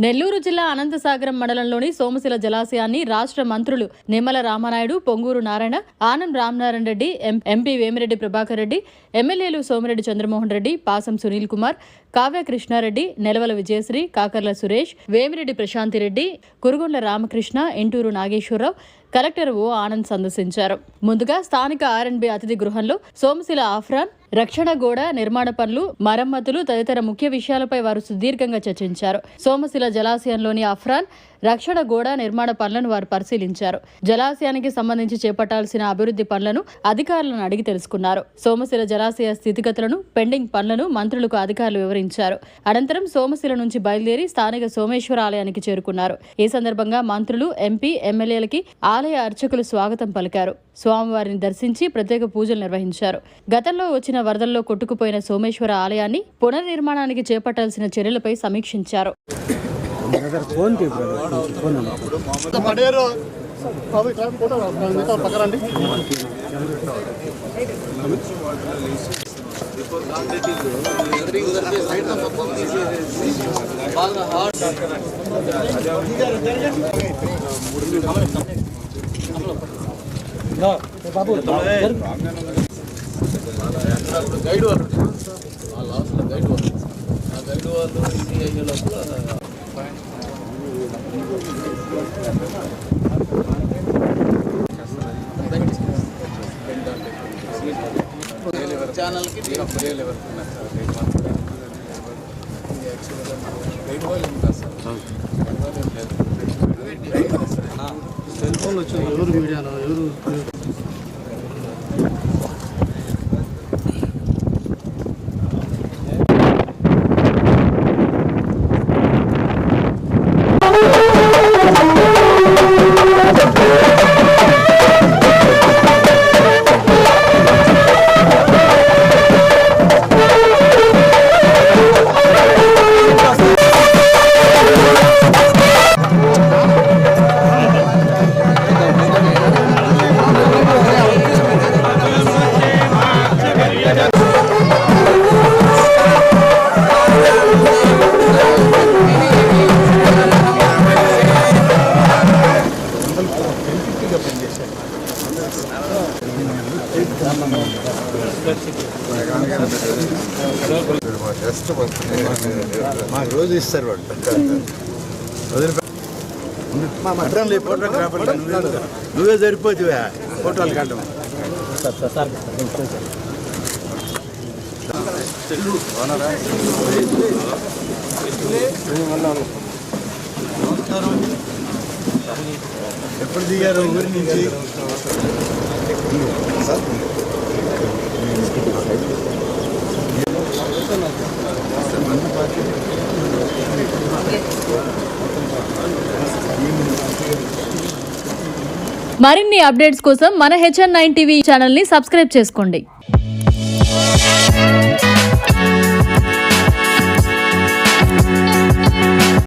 నెల్లూరు జిల్లా అనంతసాగరం మండలంలోని సోమశిల జలాశయాన్ని రాష్ట్ర మంత్రులు నిమ్మల రామనాయుడు, పొంగూరు నారాయణ, ఆనం రామనారాయణ రెడ్డి, ఎంపీ వేమిరెడ్డి ప్రభాకర్ రెడ్డి, ఎమ్మెల్యేలు సోమిరెడ్డి చంద్రమోహన్ రెడ్డి, పాసం సునీల్ కుమార్, కావ్య కృష్ణారెడ్డి, నెలవల విజయశ్రీ, కాకర్ల సురేష్, వేమిరెడ్డి ప్రశాంతిరెడ్డి, కురుగొండ్ల రామకృష్ణ, ఇంటూరు నాగేశ్వరరావు, కలెక్టర్ ఓ ఆనంద్ సందర్శించారు. ముందుగా స్థానిక ఆర్ఎండ్బి అతిథి గృహంలో సోమశిల ఆఫ్రాన్, రక్షణ గోడ నిర్మాణ పనులు, మరమ్మతులు తదితర ముఖ్య విషయాలపై వారు సుదీర్ఘంగా చర్చించారు. సోమశిల జలాశయంలోని అఫ్రాన్, రక్షణ గోడ నిర్మాణ పనులను వారు పరిశీలించారు. జలాశయానికి సంబంధించి చేపట్టాల్సిన అభివృద్ధి పనులను అధికారులను అడిగి తెలుసుకున్నారు. సోమశిల జలాశయ స్థితిగతులను, పెండింగ్ పనులను మంత్రులకు అధికారులు వివరించారు. అనంతరం సోమశిల నుంచి బయలుదేరి స్థానిక సోమేశ్వర ఆలయానికి చేరుకున్నారు. ఈ సందర్భంగా మంత్రులు, ఎంపీ, ఎమ్మెల్యేలకి ఆలయ అర్చకులు స్వాగతం పలికారు. స్వామివారిని దర్శించి ప్రత్యేక పూజలు నిర్వహించారు. గతంలో వచ్చిన వరదల్లో కొట్టుకుపోయిన సోమేశ్వర ఆలయాన్ని పునర్నిర్మాణానికి చేపట్టాల్సిన చర్యలపై సమీక్షించారు. గైడ్ వాళ్ళు లాస్ట్లో గైడ్ వాళ్ళు ఆ గైడ్ వాళ్ళు ఇంటి అయ్యే లోపల ఛానల్కి గైడ్ వాళ్ళు ఉంటారు సార్. సెల్ ఫోన్లు వచ్చాయి. ఎవరు మీడియాలో ఎవరు మాకు రోజు ఇస్తారు వాడు నువ్వే సరిపోతువా ఫోటోలు కంటాం. ఎప్పుడు దిగారు ఊరి నుంచి? మరిన్ని అప్డేట్స్ కోసం మన HN9 టీవీ ఛానల్ ని సబ్స్క్రైబ్ చేసుకోండి.